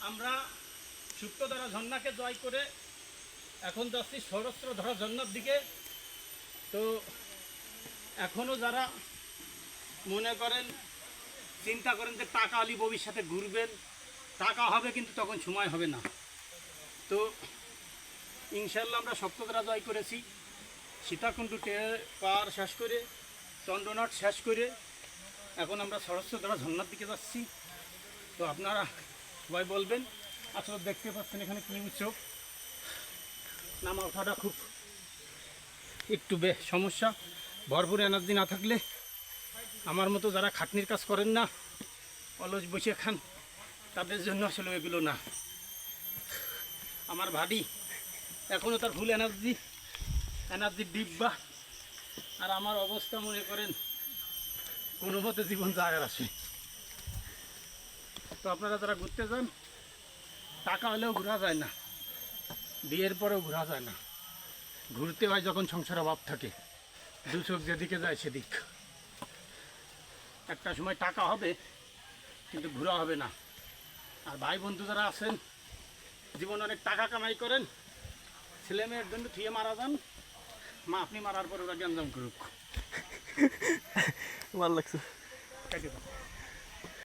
আমরা সুপ্তধারা ঝর্ণাকে জয় করে এখন যাচ্ছি সহস্রধারা ঝর্ণার দিকে। তো এখনও যারা মনে করেন চিন্তা করেন যে টাকা আলি ভবিষ্যতে ঘুরবেন, টাকা হবে কিন্তু তখন সময় হবে না। তো ইনশাল্লাহ আমরা সপ্তধারা জয় করেছি। সীতাকুণ্ডু পার শেষ করে চন্দ্রনাথ শেষ করে এখন আমরা সহস্রধারা ঝর্ণার দিকে যাচ্ছি। তো আপনারা সবাই বলবেন। আসলে দেখতে পাচ্ছেন এখানে কী উৎসব, নামা ওঠাটা খুব একটু সমস্যা। ভরপুর এনার্জি না থাকলে আমার মতো যারা খাটনির কাজ করেন না, অলস বসে খান, তাদের জন্য আসলে এগুলো না। আমার ভাডি এখনও তার ফুল এনার্জির ডিব্বা, আর আমার অবস্থা মনে করেন কোনো মতে জীবন যায় আসে। তো আপনারা যারা ঘুরতে যান, টাকা হলেও ঘোরা যায় না, বিয়ের পরেও ঘোরা যায় না। ঘুরতে হয় যখন সংসারে অভাব থাকে, দু চোখ যেদিকে যায় সেদিক। একটা সময় টাকা হবে কিন্তু ঘোরা হবে না। আর ভাই বন্ধু যারা আছেন, জীবনে অনেক টাকা কামাই করেন, ছেলে মেয়ের জন্য থুয়ে মারা যান, মা আপনি মারার পর ওরা জ্ঞানজাম করুক। ভালো লাগছে।